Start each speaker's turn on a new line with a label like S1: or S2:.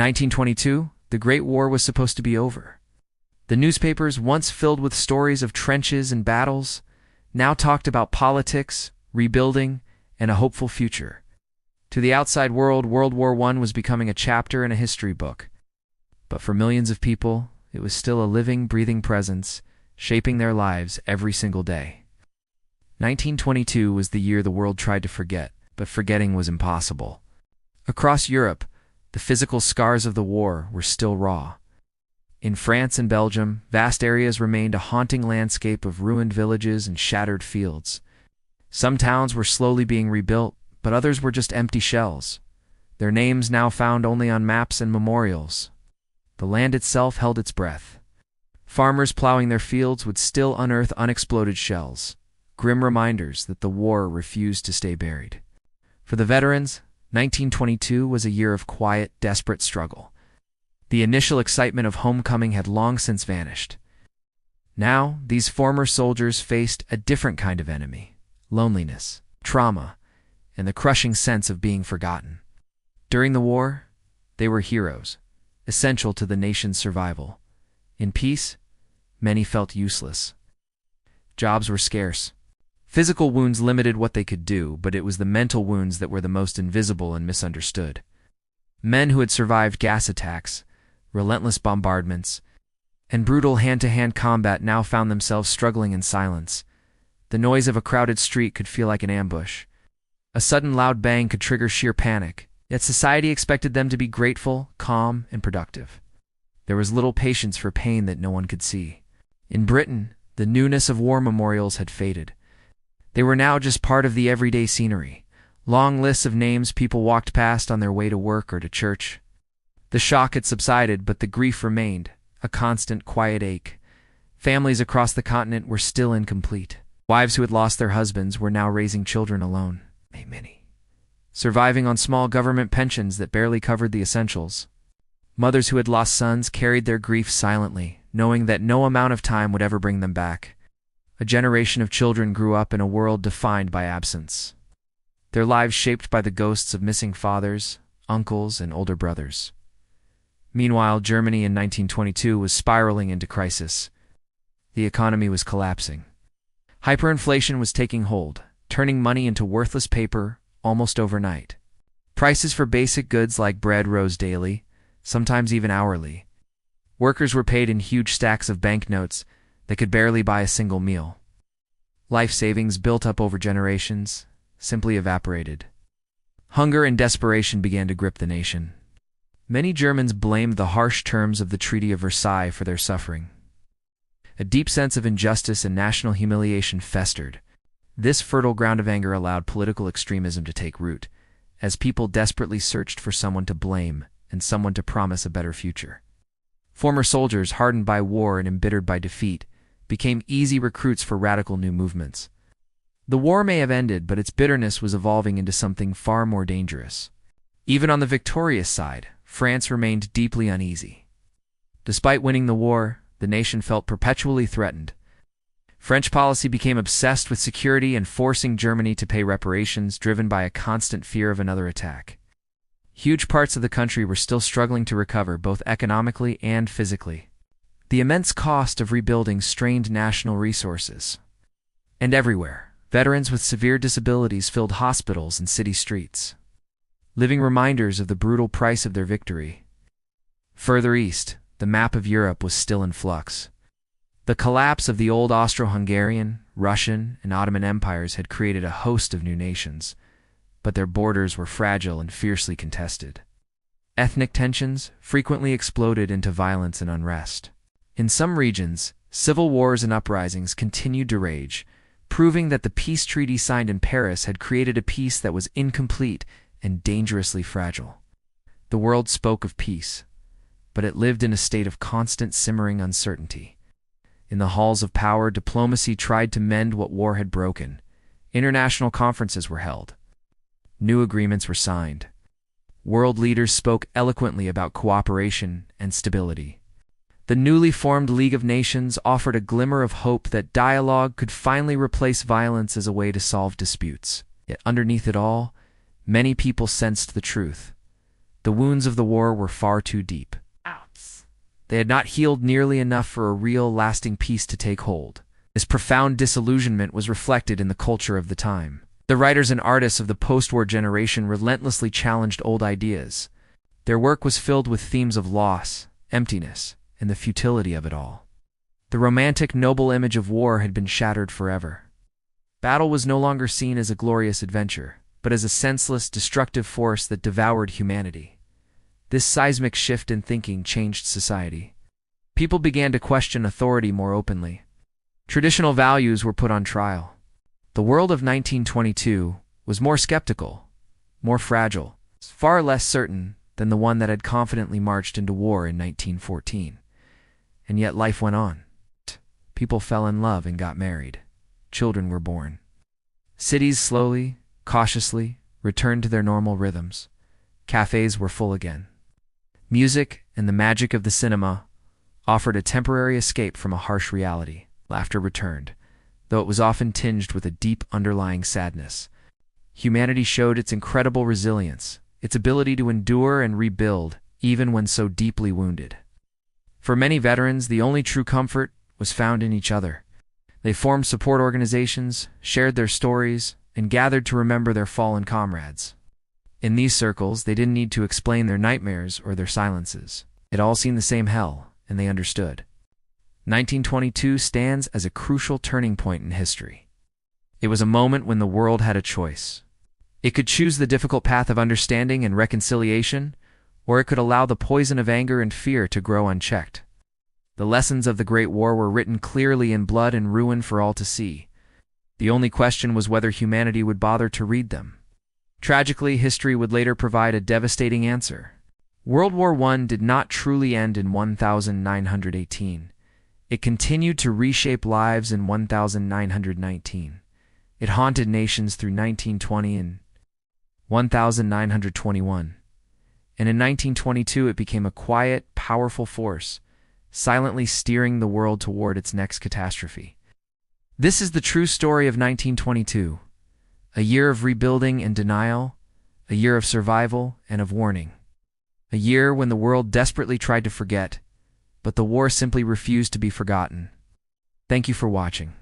S1: 1922, the Great War was supposed to be over. The newspapers, once filled with stories of trenches and battles, now talked about politics, rebuilding, and a hopeful future. To the outside world, World War I was becoming a chapter in a history book. But for millions of people, it was still a living, breathing presence, shaping their lives every single day. 1922 was the year the world tried to forget, but forgetting was impossible. Across Europe, the physical scars of the war were still raw. In France and Belgium, vast areas remained a haunting landscape of ruined villages and shattered fields. Some towns were slowly being rebuilt, but others were just empty shells, their names now found only on maps and memorials. The land itself held its breath. Farmers plowing their fields would still unearth unexploded shells, grim reminders that the war refused to stay buried. For the veterans, 1922 was a year of quiet, desperate struggle. The initial excitement of homecoming had long since vanished. Now, these former soldiers faced a different kind of enemy: loneliness, trauma, and the crushing sense of being forgotten. During the war, they were heroes, essential to the nation's survival. In peace, many felt useless. Jobs were scarce. Physical wounds limited what they could do, but it was the mental wounds that were the most invisible and misunderstood. Men who had survived gas attacks, relentless bombardments, and brutal hand-to-hand combat now found themselves struggling in silence. The noise of a crowded street could feel like an ambush. A sudden loud bang could trigger sheer panic, yet society expected them to be grateful, calm, and productive. There was little patience for pain that no one could see. In Britain, the newness of war memorials had faded. They were now just part of the everyday scenery, long lists of names people walked past on their way to work or to church. The shock had subsided, but the grief remained, a constant, quiet ache. Families across the continent were still incomplete. Wives who had lost their husbands were now raising children alone, many, surviving on small government pensions that barely covered the essentials. Mothers who had lost sons carried their grief silently, knowing that no amount of time would ever bring them back. A generation of children grew up in a world defined by absence, their lives shaped by the ghosts of missing fathers, uncles, and older brothers. Meanwhile, Germany in 1922 was spiraling into crisis. The economy was collapsing. Hyperinflation was taking hold, turning money into worthless paper almost overnight. Prices for basic goods like bread rose daily, sometimes even hourly. Workers were paid in huge stacks of banknotes that could barely buy a single meal. Life savings built up over generations simply evaporated. Hunger and desperation began to grip the nation. Many Germans blamed the harsh terms of the Treaty of Versailles for their suffering. A deep sense of injustice and national humiliation festered. This fertile ground of anger allowed political extremism to take root, as people desperately searched for someone to blame and someone to promise a better future. Former soldiers, hardened by war and embittered by defeat, became easy recruits for radical new movements. The war may have ended, but its bitterness was evolving into something far more dangerous. Even on the victorious side, France remained deeply uneasy. Despite winning the war, the nation felt perpetually threatened. French policy became obsessed with security and forcing Germany to pay reparations, driven by a constant fear of another attack. Huge parts of the country were still struggling to recover, both economically and physically. The immense cost of rebuilding strained national resources. And everywhere, veterans with severe disabilities filled hospitals and city streets, living reminders of the brutal price of their victory. Further east, the map of Europe was still in flux. The collapse of the old Austro-Hungarian, Russian, and Ottoman empires had created a host of new nations, but their borders were fragile and fiercely contested. Ethnic tensions frequently exploded into violence and unrest. In some regions, civil wars and uprisings continued to rage, proving that the peace treaty signed in Paris had created a peace that was incomplete and dangerously fragile. The world spoke of peace, but it lived in a state of constant simmering uncertainty. In the halls of power, diplomacy tried to mend what war had broken. International conferences were held. New agreements were signed. World leaders spoke eloquently about cooperation and stability. The newly formed League of Nations offered a glimmer of hope that dialogue could finally replace violence as a way to solve disputes. Yet underneath it all, many people sensed the truth. The wounds of the war were far too deep. They had not healed nearly enough for a real, lasting peace to take hold. This profound disillusionment was reflected in the culture of the time. The writers and artists of the post-war generation relentlessly challenged old ideas. Their work was filled with themes of loss, emptiness, and the futility of it all. The romantic, noble image of war had been shattered forever. Battle was no longer seen as a glorious adventure, but as a senseless, destructive force that devoured humanity. This seismic shift in thinking changed society. People began to question authority more openly. Traditional values were put on trial. The world of 1922 was more skeptical, more fragile, far less certain than the one that had confidently marched into war in 1914. And yet life went on. People fell in love and got married. Children were born. Cities slowly, cautiously, returned to their normal rhythms. Cafes were full again. Music and the magic of the cinema offered a temporary escape from a harsh reality. Laughter returned, though it was often tinged with a deep underlying sadness. Humanity showed its incredible resilience, its ability to endure and rebuild, even when so deeply wounded. For many veterans, the only true comfort was found in each other. They formed support organizations, shared their stories, and gathered to remember their fallen comrades. In these circles, they didn't need to explain their nightmares or their silences. It all seemed the same hell, and they understood. 1922 stands as a crucial turning point in history. It was a moment when the world had a choice. It could choose the difficult path of understanding and reconciliation, or it could allow the poison of anger and fear to grow unchecked. The lessons of the Great War were written clearly in blood and ruin for all to see. The only question was whether humanity would bother to read them. Tragically, history would later provide a devastating answer. World War I did not truly end in 1918. It continued to reshape lives in 1919. It haunted nations through 1920 and 1921. And in 1922 it became a quiet, powerful force, silently steering the world toward its next catastrophe. This is the true story of 1922. A year of rebuilding and denial, a year of survival and of warning. A year when the world desperately tried to forget, but the war simply refused to be forgotten. Thank you for watching.